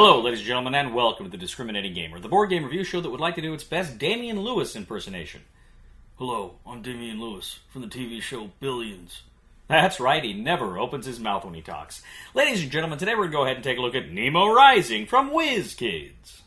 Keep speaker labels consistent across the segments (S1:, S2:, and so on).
S1: Hello, ladies and gentlemen, and welcome to The Discriminating Gamer, the board game review show that would like to do its best Damian Lewis impersonation. Hello, I'm Damian Lewis from the TV show Billions. That's right, he never opens his mouth when he talks. Ladies and gentlemen, today we're going to go ahead and take a look at Nemo Rising from Wizkids.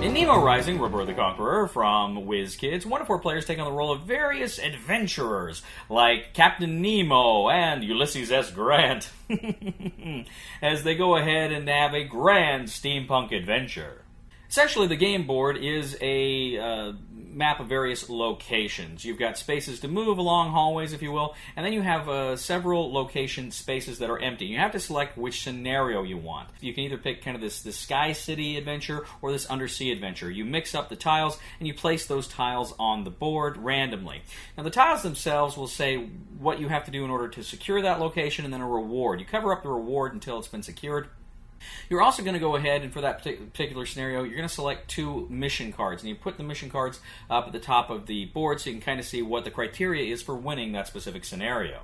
S1: In Nemo Rising, Robur the Conqueror from Wizkids, 1 to 4 players take on the role of various adventurers, like Captain Nemo and Ulysses S. Grant, as they go ahead and have a grand steampunk adventure. Essentially, the game board is a map of various locations. You've got spaces to move along hallways, if you will, and then you have several location spaces that are empty. You have to select which scenario you want. You can either pick kind of this Sky City adventure or this Undersea adventure. You mix up the tiles and you place those tiles on the board randomly. Now, the tiles themselves will say what you have to do in order to secure that location and then a reward. You cover up the reward until it's been secured. You're also going to go ahead and for that particular scenario, you're going to select 2 mission cards. And you put the mission cards up at the top of the board so you can kind of see what the criteria is for winning that specific scenario.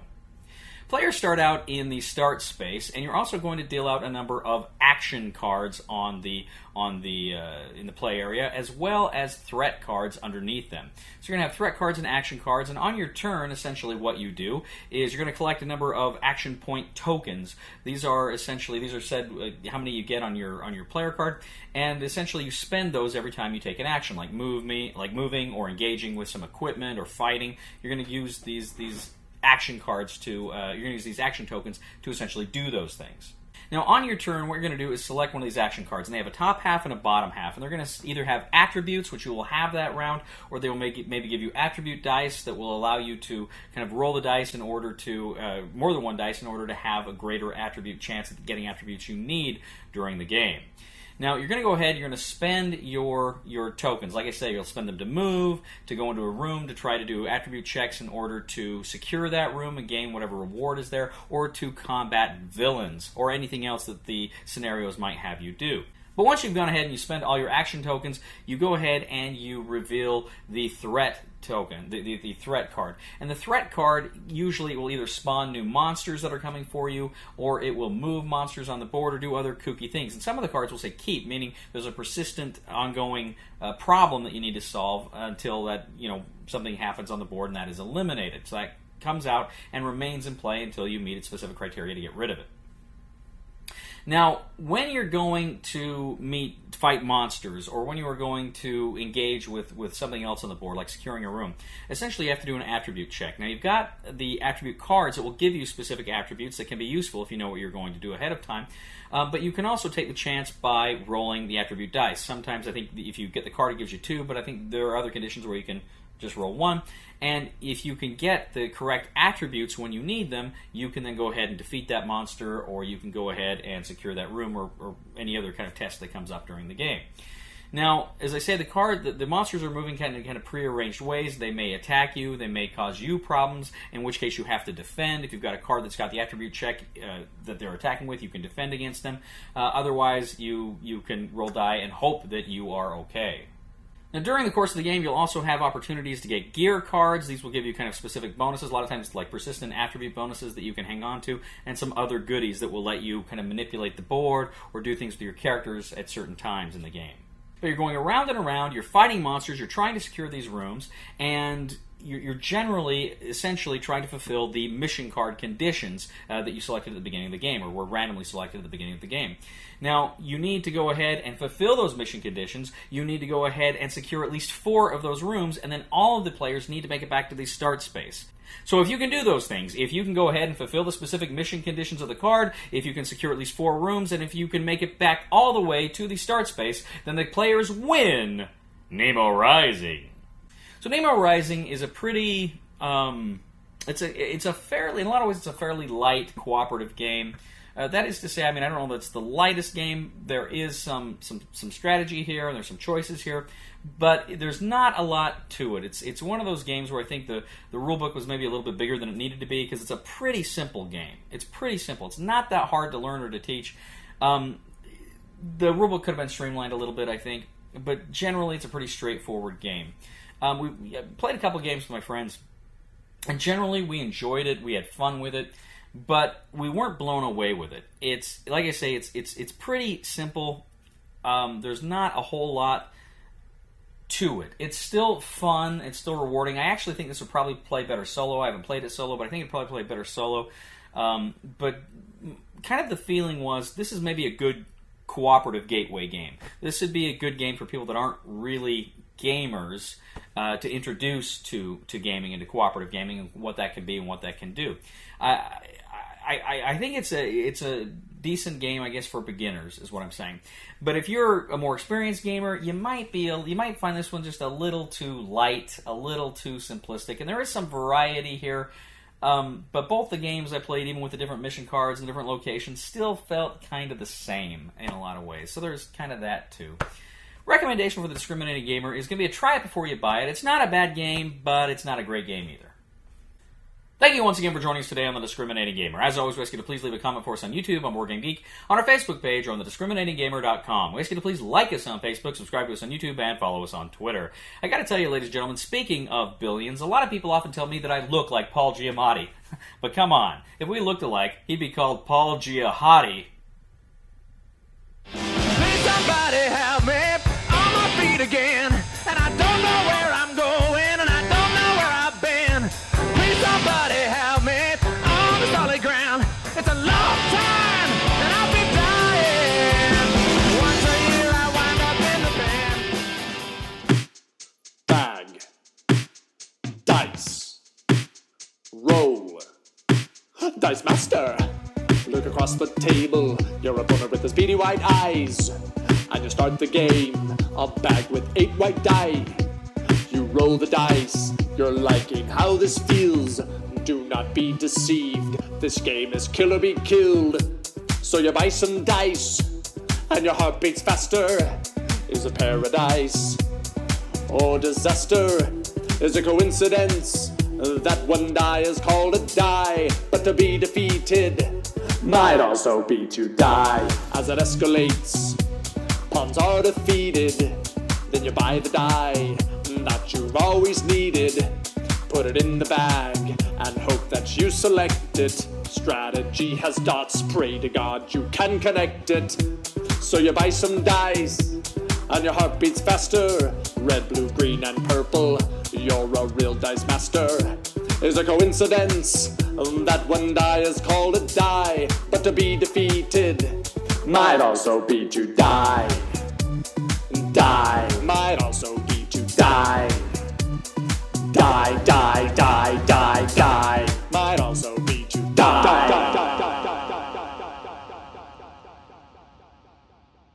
S1: Players start out in the start space, and you're also going to deal out a number of action cards in the play area, as well as threat cards underneath them. So you're going to have threat cards and action cards, and on your turn, essentially what you do is you're going to collect a number of action point tokens. These are said how many you get on your player card, and essentially you spend those every time you take an action, like moving or engaging with some equipment or fighting. You're going to use these action cards you're going to use these action tokens to essentially do those things. Now, on your turn, what you're going to do is select one of these action cards, and they have a top half and a bottom half, and they're going to either have attributes, which you will have that round, or they will maybe give you attribute dice that will allow you to kind of roll the dice in order to, more than one dice, in order to have a greater attribute chance at getting attributes you need during the game. Now, you're going to go ahead, you're going to spend your tokens. Like I say, you'll spend them to move, to go into a room, to try to do attribute checks in order to secure that room and gain whatever reward is there, or to combat villains, or anything else that the scenarios might have you do. But once you've gone ahead and you spend all your action tokens, you go ahead and you reveal the threat token, the threat card. And the threat card usually will either spawn new monsters that are coming for you, or it will move monsters on the board or do other kooky things. And some of the cards will say keep, meaning there's a persistent, ongoing problem that you need to solve until that something happens on the board and that is eliminated. So that comes out and remains in play until you meet its specific criteria to get rid of it. Now, when you're going to fight monsters, or when you are going to engage with something else on the board, like securing a room, essentially you have to do an attribute check. Now, you've got the attribute cards that will give you specific attributes that can be useful if you know what you're going to do ahead of time. But you can also take the chance by rolling the attribute dice. Sometimes I think if you get the card, it gives you 2, but I think there are other conditions where you can just roll 1. And if you can get the correct attributes when you need them, you can then go ahead and defeat that monster, or you can go ahead and secure that room, or any other kind of test that comes up during the game. Now, as I say, the monsters are moving kind of prearranged ways. They may attack you, they may cause you problems, in which case you have to defend. If you've got a card that's got the attribute check that they're attacking with, you can defend against them. Otherwise, you can roll die and hope that you are okay. Now, during the course of the game, you'll also have opportunities to get gear cards. These will give you kind of specific bonuses, a lot of times like persistent attribute bonuses that you can hang on to, and some other goodies that will let you kind of manipulate the board or do things with your characters at certain times in the game. So you're going around and around, you're fighting monsters, you're trying to secure these rooms, and you're generally, essentially trying to fulfill the mission card conditions that you selected at the beginning of the game, or were randomly selected at the beginning of the game. Now, you need to go ahead and fulfill those mission conditions. You need to go ahead and secure at least 4 of those rooms, and then all of the players need to make it back to the start space. So if you can do those things, if you can go ahead and fulfill the specific mission conditions of the card, if you can secure at least 4 rooms, and if you can make it back all the way to the start space, then the players win Nemo Rising. So Nemo Rising is a pretty, it's a fairly, in a lot of ways, it's a fairly light cooperative game. That is to say, I mean, I don't know that it's the lightest game. There is some strategy here, and there's some choices here, but there's not a lot to it. It's one of those games where I think the rulebook was maybe a little bit bigger than it needed to be, because it's a pretty simple game. It's pretty simple. It's not that hard to learn or to teach. The rulebook could have been streamlined a little bit, I think, but generally it's a pretty straightforward game. We played a couple games with my friends, and generally we enjoyed it. We had fun with it, but we weren't blown away with it. It's like I say, it's pretty simple. There's not a whole lot to it. It's still fun. It's still rewarding. I actually think this would probably play better solo. I haven't played it solo, but I think it'd probably play better solo. But kind of the feeling was this is maybe a good cooperative gateway game. This would be a good game for people that aren't really gamers to introduce to gaming and to cooperative gaming, and what that can be and what that can do. I think it's a decent game, I guess, for beginners, is what I'm saying. But if you're a more experienced gamer, you might find this one just a little too light, a little too simplistic, and there is some variety here. But both the games I played, even with the different mission cards and different locations, still felt kind of the same in a lot of ways. So there's kind of that too. Recommendation for the discriminating gamer is going to be try it before you buy it. It's not a bad game, but it's not a great game either. Thank you once again for joining us today on The Discriminating Gamer. As always, we ask you to please leave a comment for us on YouTube, on BoardGameGeek, on our Facebook page, or on thediscriminatinggamer.com. We ask you to please like us on Facebook, subscribe to us on YouTube, and follow us on Twitter. I gotta tell you, ladies and gentlemen, speaking of billions, a lot of people often tell me that I look like Paul Giamatti. But come on, if we looked alike, he'd be called Paul Giahatti.
S2: Please somebody help me on my feet again, and I don't know where I'm going, and I don't know where I've been. Please somebody help me on the solid ground. It's a long time, and I'll be dying. Once a year I wind up in the band.
S3: Bag. Dice. Roll. Dice Master. Look across the table, your opponent with his beady white eyes. And you start the game, a bag with 8 white die. You roll the dice, you're liking how this feels. Do not be deceived, this game is kill or be killed. So you buy some dice, and your heart beats faster. Is a paradise, or disaster? Is a coincidence that one die is called a die. But to be defeated might also be to die. As it escalates, pawns are defeated. Then you buy the die that you've always needed. Put it in the bag and hope that you select it. Strategy has dots, pray to God you can connect it. So you buy some dice and your heart beats faster. Red, blue, green, and purple, you're a real dice master. Is a coincidence that one die is called a die. But to be defeated might also be to die. Die might also be to die. Die, die, die.